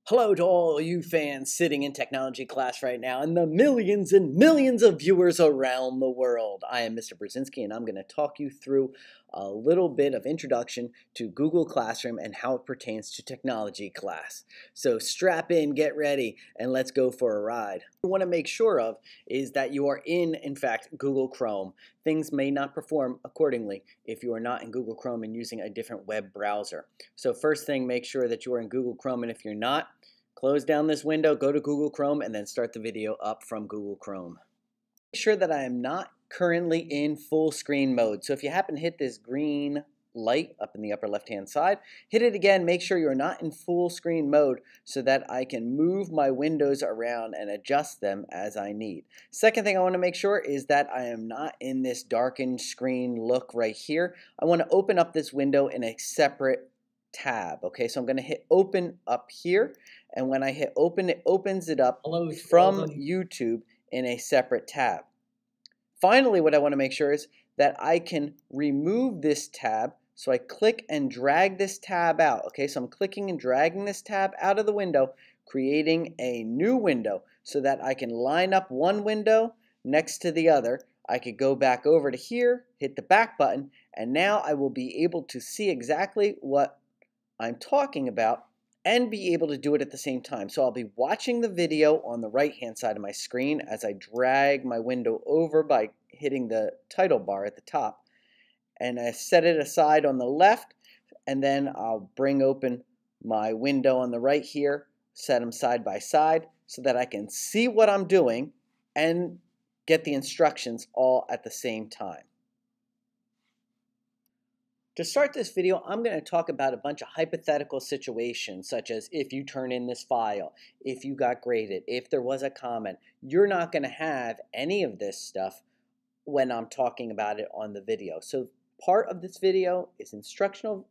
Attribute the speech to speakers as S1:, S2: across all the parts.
S1: Hello to all you fans sitting in technology class right now and the millions and millions of viewers around the world. I am Mr. Brzezinski and I'm going to talk you through a little bit of introduction to Google Classroom and how it pertains to technology class. So strap in, get ready, and let's go for a ride. What you want to make sure of is that you are in fact, Google Chrome. Things may not perform accordingly if you are not in Google Chrome and using a different web browser. So first thing, make sure that you are in Google Chrome, and if you're not, close down this window, go to Google Chrome, and then start the video up from Google Chrome. Make sure that I am not currently in full screen mode. So if you happen to hit this green light up in the upper left hand side, hit it again. Make sure you're not in full screen mode so that I can move my windows around and adjust them as I need. Second thing I want to make sure is that I am not in this darkened screen look right here. I want to open up this window in a separate tab. Okay, so I'm going to hit open up here, and when I hit open, it opens it up from YouTube in a separate tab. Finally, what I want to make sure is that I can remove this tab. So I click and drag this tab out. Okay, so I'm clicking and dragging this tab out of the window, creating a new window so that I can line up one window next to the other. I could go back over to here, hit the back button, and now I will be able to see exactly what I'm talking about and be able to do it at the same time. So I'll be watching the video on the right hand side of my screen as I drag my window over by hitting the title bar at the top, and I set it aside on the left, and then I'll bring open my window on the right here, set them side by side so that I can see what I'm doing and get the instructions all at the same time. To start this video, I'm going to talk about a bunch of hypothetical situations, such as if you turn in this file, if you got graded, if there was a comment. You're not going to have any of this stuff when I'm talking about it on the video. So part of this video is instructional.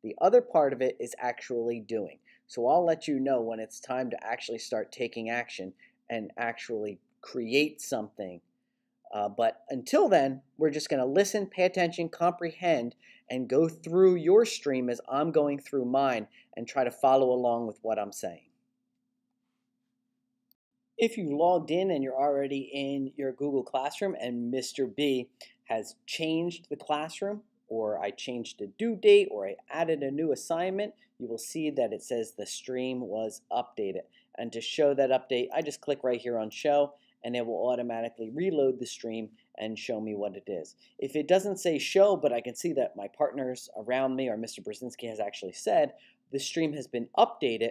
S1: The other part of it is actually doing. So I'll let you know when it's time to actually start taking action and actually create something. But until then, we're just going to listen, pay attention, comprehend, and go through your stream as I'm going through mine and try to follow along with what I'm saying. If you logged in and you're already in your Google Classroom and Mr. B has changed the classroom, or I changed the due date, or I added a new assignment, you will see that it says the stream was updated. And to show that update, I just click right here on show, and it will automatically reload the stream and show me what it is. If it doesn't say show, but I can see that my partners around me or Mr. Brzezinski has actually said the stream has been updated,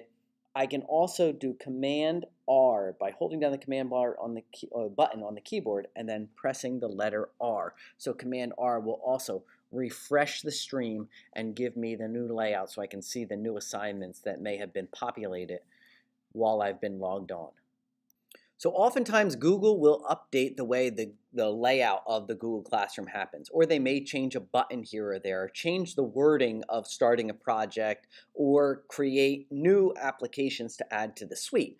S1: I can also do Command R by holding down the Command bar on the button on the keyboard and then pressing the letter R. So Command R will also refresh the stream and give me the new layout so I can see the new assignments that may have been populated while I've been logged on. So oftentimes Google will update the way the layout of the Google Classroom happens, or they may change a button here or there, change the wording of starting a project, or create new applications to add to the suite.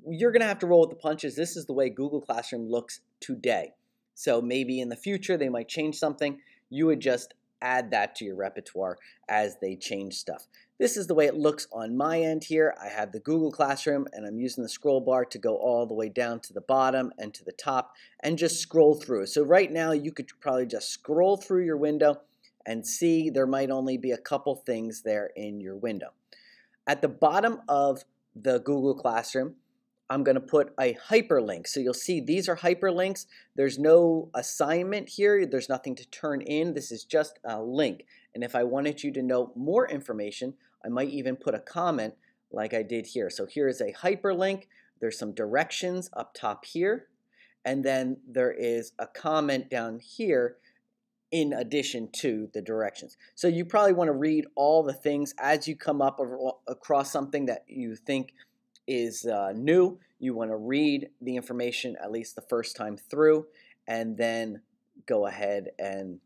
S1: You're going to have to roll with the punches. This is the way Google Classroom looks today. So maybe in the future they might change something. You would just add that to your repertoire as they change stuff. This is the way it looks on my end here. I have the Google Classroom and I'm using the scroll bar to go all the way down to the bottom and to the top and just scroll through. So right now you could probably just scroll through your window and see there might only be a couple things there in your window. At the bottom of the Google Classroom, I'm going to put a hyperlink. So you'll see these are hyperlinks. There's no assignment here. There's nothing to turn in. This is just a link. And if I wanted you to know more information, I might even put a comment like I did here. So here is a hyperlink. There's some directions up top here. And then there is a comment down here in addition to the directions. So you probably want to read all the things as you come up across something that you think is new. You want to read the information at least the first time through and then go ahead and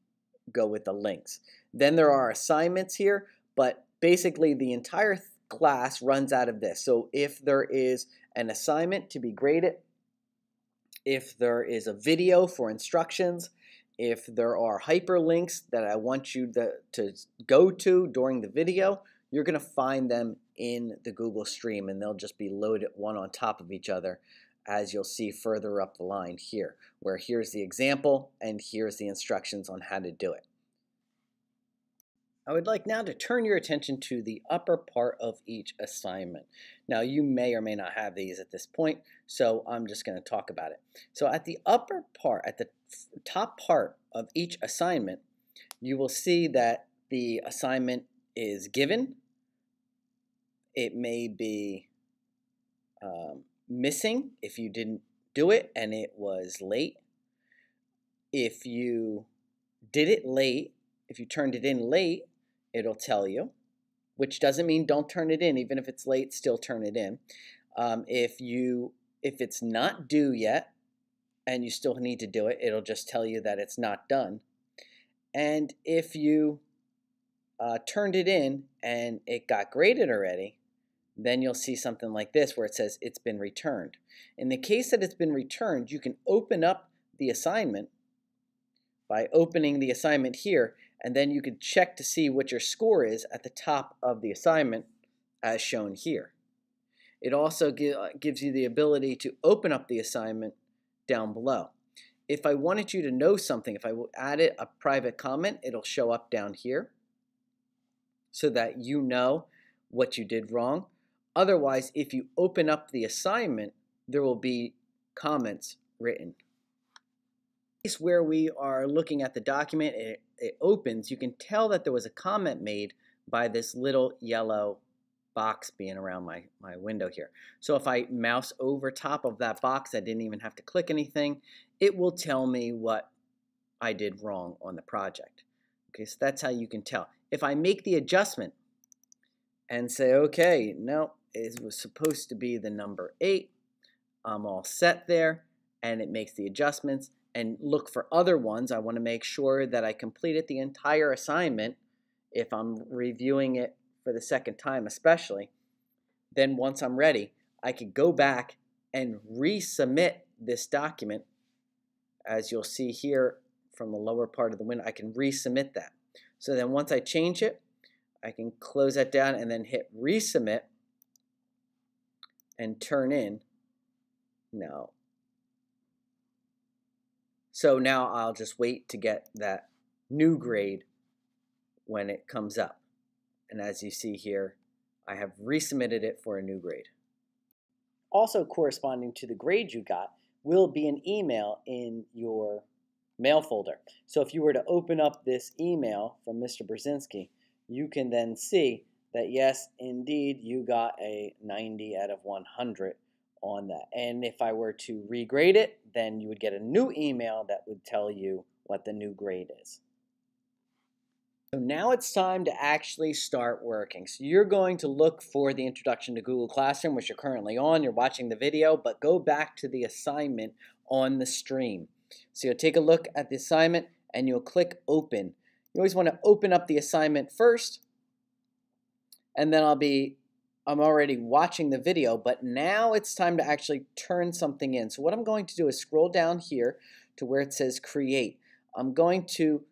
S1: go with the links. Then there are assignments here, but basically the entire class runs out of this. So if there is an assignment to be graded, if there is a video for instructions, if there are hyperlinks that I want you to go to during the video, you're going to find them in the Google Stream, and they'll just be loaded one on top of each other, as you'll see further up the line here, where here's the example and here's the instructions on how to do it. I would like now to turn your attention to the upper part of each assignment. Now, you may or may not have these at this point, so I'm just going to talk about it. So at the upper part, at the top part of each assignment, you will see that the assignment is given. It may be missing if you didn't do it and it was late. If you did it late, if you turned it in late, it'll tell you, which doesn't mean don't turn it in. Even if it's late, still turn it in. If it's not due yet and you still need to do it, it'll just tell you that it's not done. And if you turned it in and it got graded already, then you'll see something like this where it says it's been returned. In the case that it's been returned, you can open up the assignment by opening the assignment here, and then you can check to see what your score is at the top of the assignment as shown here. It also gives you the ability to open up the assignment down below. If I wanted you to know something, if I added a private comment, it'll show up down here so that you know what you did wrong. Otherwise, if you open up the assignment, there will be comments written. Where we are looking at the document, it opens, you can tell that there was a comment made by this little yellow box being around my window here. So if I mouse over top of that box, I didn't even have to click anything, it will tell me what I did wrong on the project. Okay, so that's how you can tell. If I make the adjustment and say, okay, no, it was supposed to be the number 8, I'm all set there, and it makes the adjustments, and look for other ones. I want to make sure that I completed the entire assignment if I'm reviewing it for the second time especially. Then once I'm ready, I could go back and resubmit this document. As you'll see here from the lower part of the window, I can resubmit that. So then once I change it, I can close that down and then hit resubmit and turn in. No. So now I'll just wait to get that new grade when it comes up. And as you see here, I have resubmitted it for a new grade. Also corresponding to the grade you got will be an email in your mail folder. So if you were to open up this email from Mr. Brzezinski, you can then see that yes, indeed, you got a 90 out of 100 on that. And if I were to regrade it, then you would get a new email that would tell you what the new grade is. So now it's time to actually start working. So you're going to look for the Introduction to Google Classroom, which you're currently on. You're watching the video, but go back to the assignment on the stream. So you'll take a look at the assignment and you'll click Open. You always want to open up the assignment first, and then I'm already watching the video, but now it's time to actually turn something in. So what I'm going to do is scroll down here to where it says Create. I'm going to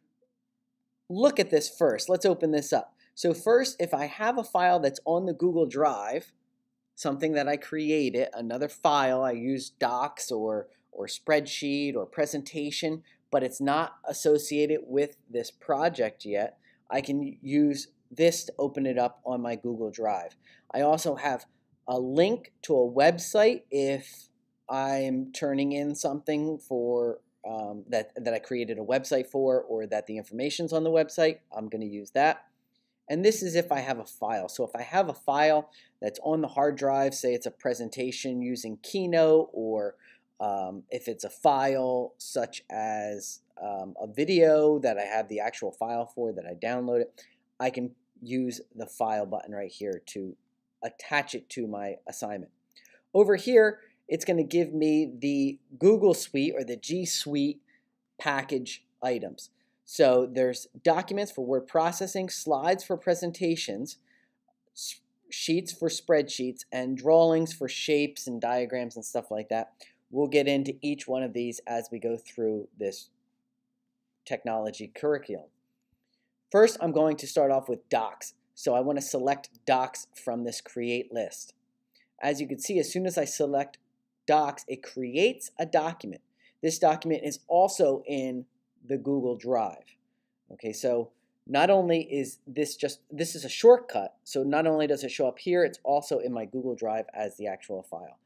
S1: look at this first. Let's open this up. So first, if I have a file that's on the Google Drive, something that I created, another file, I use Docs or spreadsheet or presentation, but it's not associated with this project yet, I can use this to open it up on my Google Drive. I also have a link to a website if I'm turning in something for that I created a website for, or that the information's on the website. I'm going to use that. And this is if I have a file. So if I have a file that's on the hard drive, say it's a presentation using Keynote, or if it's a file such as a video that I have the actual file for that I download it, I can use the file button right here to attach it to my assignment. Over here, it's going to give me the Google Suite or the G Suite package items. So there's documents for word processing, slides for presentations, sheets for spreadsheets, and drawings for shapes and diagrams and stuff like that. We'll get into each one of these as we go through this technology curriculum. First, I'm going to start off with Docs. So I want to select Docs from this Create list. As you can see, as soon as I select Docs, it creates a document. This document is also in the Google Drive. Okay, so not only is this is a shortcut, so not only does it show up here, it's also in my Google Drive as the actual file.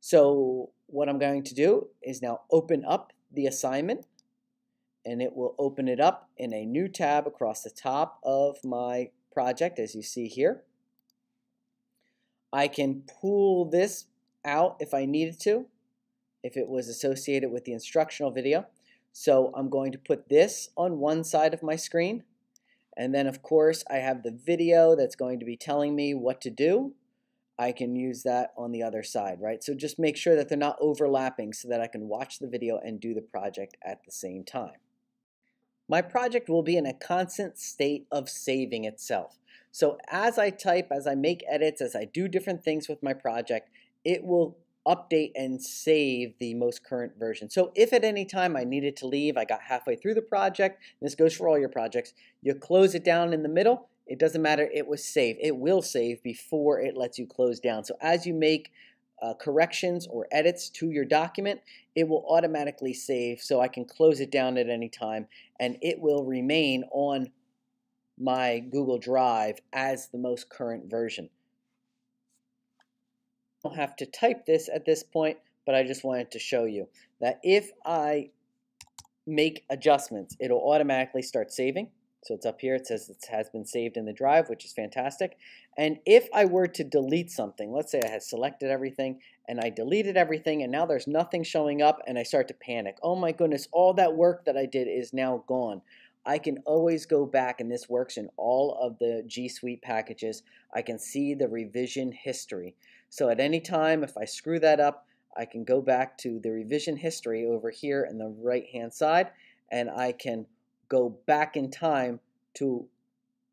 S1: So what I'm going to do is now open up the assignment, and it will open it up in a new tab across the top of my project, as you see here. I can pull this out if I needed to, if it was associated with the instructional video. So I'm going to put this on one side of my screen, and then of course I have the video that's going to be telling me what to do. I can use that on the other side, right? So just make sure that they're not overlapping so that I can watch the video and do the project at the same time. My project will be in a constant state of saving itself. So as I type, as I make edits, as I do different things with my project, it will update and save the most current version. So if at any time I needed to leave, I got halfway through the project, and this goes for all your projects, you close it down in the middle, it doesn't matter, it was saved. It will save before it lets you close down. So as you make corrections or edits to your document, it will automatically save, so I can close it down at any time, and it will remain on my Google Drive as the most current version. I don't have to type this at this point, but I just wanted to show you that if I make adjustments, it'll automatically start saving. So it's up here, it says it has been saved in the drive, which is fantastic. And if I were to delete something, let's say I had selected everything and I deleted everything and now there's nothing showing up and I start to panic. Oh my goodness, all that work that I did is now gone. I can always go back, and this works in all of the G Suite packages. I can see the revision history. So at any time, if I screw that up, I can go back to the revision history over here in the right-hand side, and I can go back in time to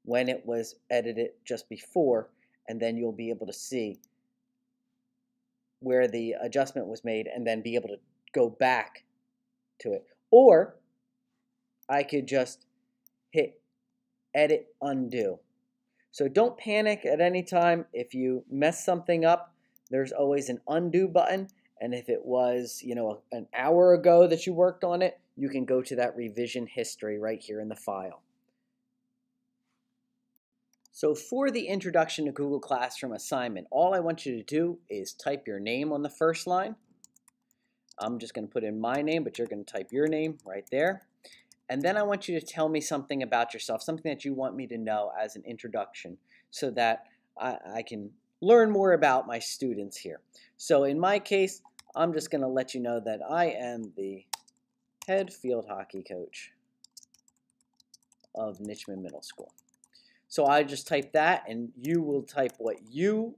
S1: when it was edited just before, and then you'll be able to see where the adjustment was made and then be able to go back to it. Or I could just hit edit undo. So don't panic at any time. If you mess something up, there's always an undo button, and if it was, an hour ago that you worked on it, you can go to that revision history right here in the file. So for the Introduction to Google Classroom assignment, all I want you to do is type your name on the first line. I'm just going to put in my name, but you're going to type your name right there. And then I want you to tell me something about yourself, something that you want me to know as an introduction so that I can learn more about my students here. So in my case, I'm just going to let you know that I am the head field hockey coach of Nichmond Middle School. So I just type that, and you will type what you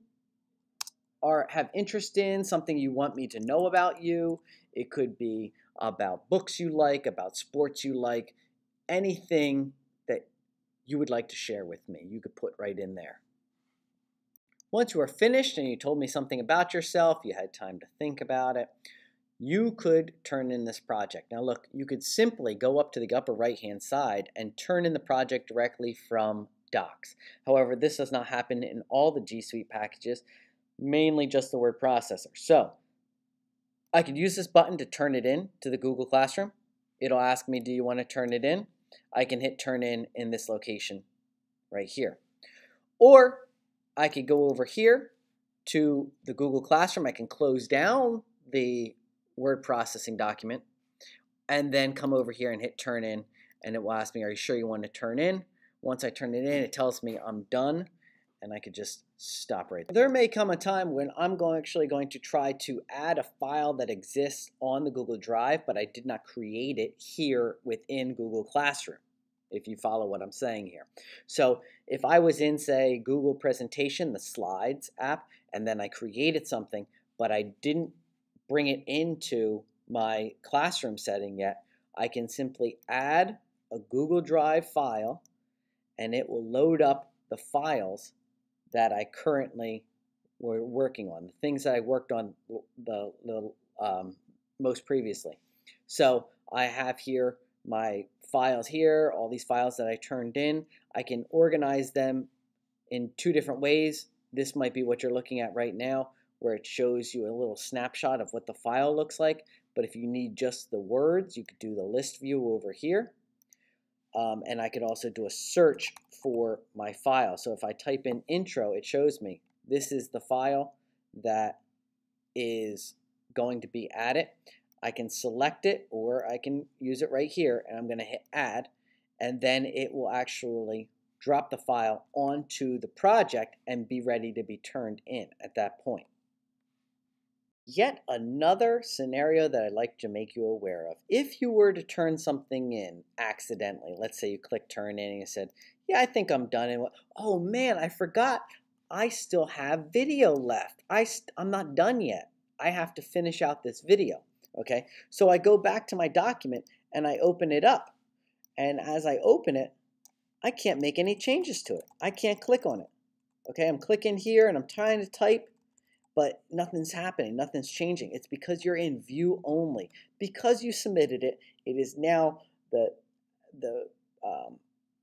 S1: have interest in, something you want me to know about you. It could be about books you like, about sports you like, anything that you would like to share with me, you could put right in there. Once you are finished and you told me something about yourself, you had time to think about it, you could turn in this project. Now look, you could simply go up to the upper right-hand side and turn in the project directly from Docs. However, this does not happen in all the G Suite packages, mainly just the word processor. So I could use this button to turn it in to the Google Classroom. It'll ask me, do you want to turn it in? I can hit turn in this location right here. Or I could go over here to the Google Classroom. I can close down the word processing document and then come over here and hit turn in, and it will ask me, are you sure you want to turn in? Once I turn it in, it tells me I'm done, and I could just stop right there. There may come a time when I'm actually going to try to add a file that exists on the Google Drive, but I did not create it here within Google Classroom, if you follow what I'm saying here. So if I was in, say, Google Presentation, the Slides app, and then I created something, but I didn't bring it into my classroom setting yet, I can simply add a Google Drive file, and it will load up the files that I currently were working on, the things that I worked on the most previously. So I have here my files here, all these files that I turned in. I can organize them in two different ways. This might be what you're looking at right now, where it shows you a little snapshot of what the file looks like. But if you need just the words, you could do the list view over here. And I could also do a search for my file. So if I type in intro, it shows me this is the file that is going to be added. I can select it, or I can use it right here, and I'm going to hit add, and then it will actually drop the file onto the project and be ready to be turned in at that point. Yet another scenario that I'd like to make you aware of. If you were to turn something in accidentally, let's say you click turn in and you said, yeah, I think I'm done. And oh man, I forgot I still have video left. I'm not done yet. I have to finish out this video. Okay, so I go back to my document and I open it up. And as I open it, I can't make any changes to it. I can't click on it. Okay, I'm clicking here and I'm trying to type, but nothing's happening, nothing's changing. It's because you're in view only. Because you submitted it, it is now the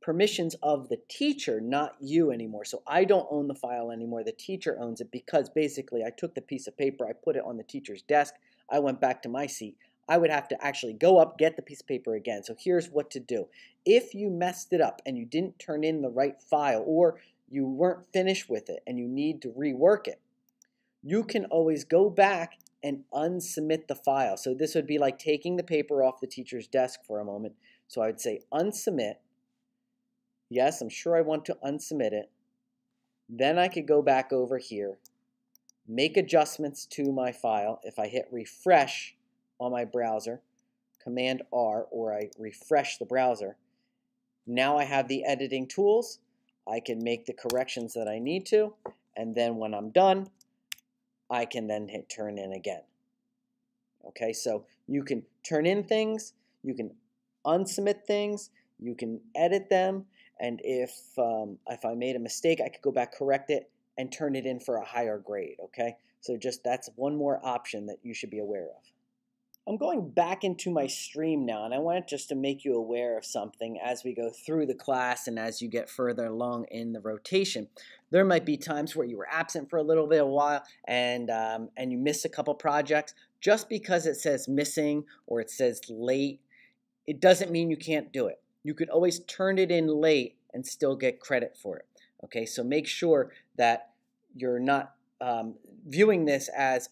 S1: permissions of the teacher, not you anymore. So I don't own the file anymore. The teacher owns it, because basically I took the piece of paper, I put it on the teacher's desk, I went back to my seat. I would have to actually go up, get the piece of paper again. So here's what to do. If you messed it up and you didn't turn in the right file, or you weren't finished with it and you need to rework it, you can always go back and unsubmit the file. So this would be like taking the paper off the teacher's desk for a moment. So I would say unsubmit. Yes, I'm sure I want to unsubmit it. Then I could go back over here, make adjustments to my file. If I hit refresh on my browser, Command R, or I refresh the browser, now I have the editing tools. I can make the corrections that I need to, and then when I'm done, I can then hit turn in again. Okay, so you can turn in things, you can unsubmit things, you can edit them, and if I made a mistake, I could go back, correct it, and turn it in for a higher grade. Okay, so just that's one more option that you should be aware of. I'm going back into my stream now, and I want just to make you aware of something as we go through the class and as you get further along in the rotation. There might be times where you were absent for a little bit of a while and you missed a couple projects. Just because it says missing or it says late, it doesn't mean you can't do it. You could always turn it in late and still get credit for it. Okay, so make sure that you're not viewing this as,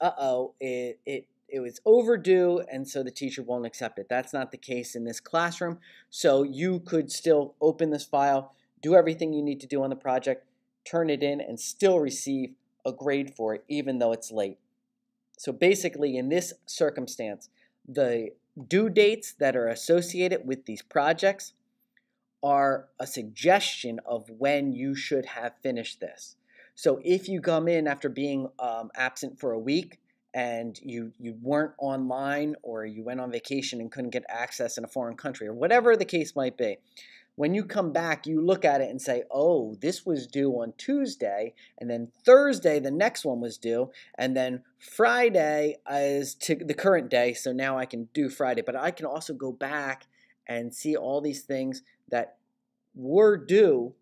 S1: it was overdue, and so the teacher won't accept it. That's not the case in this classroom. So you could still open this file, do everything you need to do on the project, turn it in, and still receive a grade for it, even though it's late. So basically, in this circumstance, the due dates that are associated with these projects are a suggestion of when you should have finished this. So if you come in after being absent for a week, and you weren't online, or you went on vacation and couldn't get access in a foreign country, or whatever the case might be, when you come back, you look at it and say, oh, this was due on Tuesday, and then Thursday the next one was due, and then Friday is to the current day, so now I can do Friday. But I can also go back and see all these things that were due,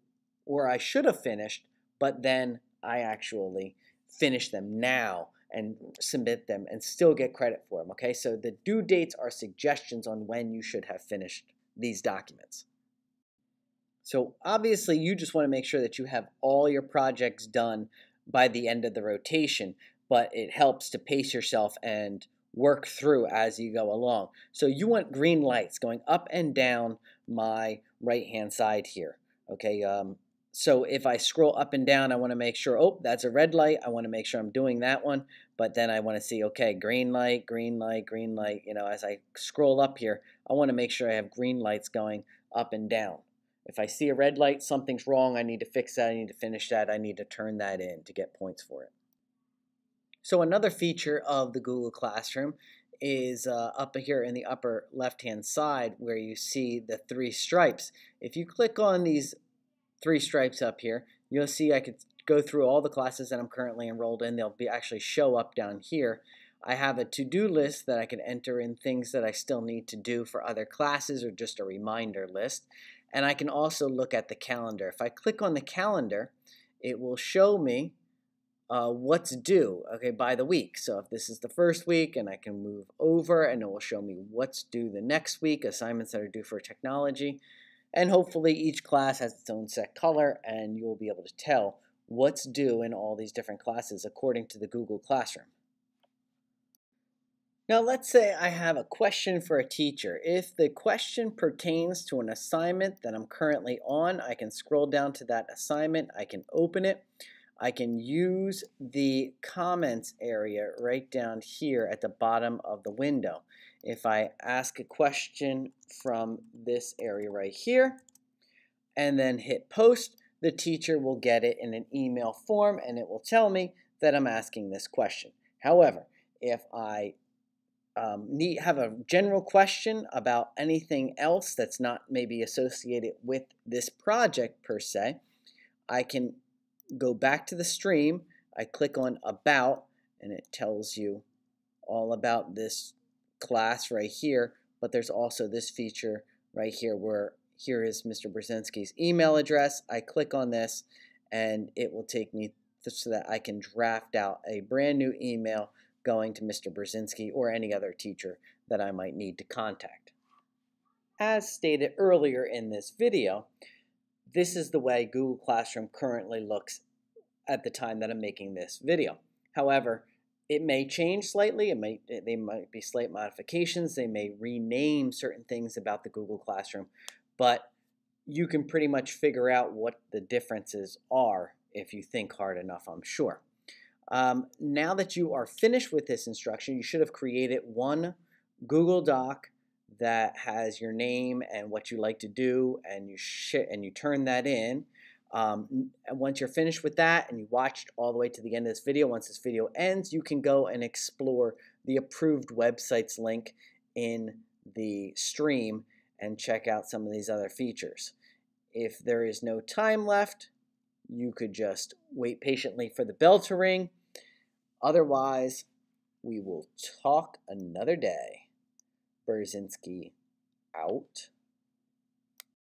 S1: or I should have finished, but then I actually finish them now and submit them and still get credit for them. Okay, so the due dates are suggestions on when you should have finished these documents. So obviously you just want to make sure that you have all your projects done by the end of the rotation, but it helps to pace yourself and work through as you go along. So you want green lights going up and down my right hand side here. Okay, so if I scroll up and down, I want to make sure, oh, that's a red light. I want to make sure I'm doing that one. But then I want to see, okay, green light, green light, green light. You know, as I scroll up here, I want to make sure I have green lights going up and down. If I see a red light, something's wrong. I need to fix that. I need to finish that. I need to turn that in to get points for it. So another feature of the Google Classroom is up here in the upper left-hand side where you see the three stripes. If you click on these three stripes up here, you'll see I could go through all the classes that I'm currently enrolled in. They'll be actually show up down here. I have a to-do list that I can enter in things that I still need to do for other classes, or just a reminder list. And I can also look at the calendar. If I click on the calendar, it will show me what's due, okay, by the week. So if this is the first week, and I can move over, and it will show me what's due the next week, assignments that are due for technology. And hopefully each class has its own set color, and you'll be able to tell what's due in all these different classes according to the Google Classroom. Now let's say I have a question for a teacher. If the question pertains to an assignment that I'm currently on, I can scroll down to that assignment, I can open it, I can use the comments area right down here at the bottom of the window. If I ask a question from this area right here and then hit post, the teacher will get it in an email form and it will tell me that I'm asking this question. However, if I have a general question about anything else that's not maybe associated with this project per se, I can go back to the stream. I click on About, and it tells you all about this class right here, but there's also this feature right here where here is Mr. Brzezinski's email address. I click on this, and it will take me so that I can draft out a brand new email going to Mr. Brzezinski or any other teacher that I might need to contact. As stated earlier in this video, this is the way Google Classroom currently looks at the time that I'm making this video. However, it may change slightly. They might be slight modifications. They may rename certain things about the Google Classroom, but you can pretty much figure out what the differences are if you think hard enough, I'm sure. Now that you are finished with this instruction, you should have created one Google Doc that has your name and what you like to do, and you turn that in. Once you're finished with that and you watched all the way to the end of this video, once this video ends, you can go and explore the approved websites link in the stream and check out some of these other features. If there is no time left, you could just wait patiently for the bell to ring. Otherwise, we will talk another day. Brzezinski out.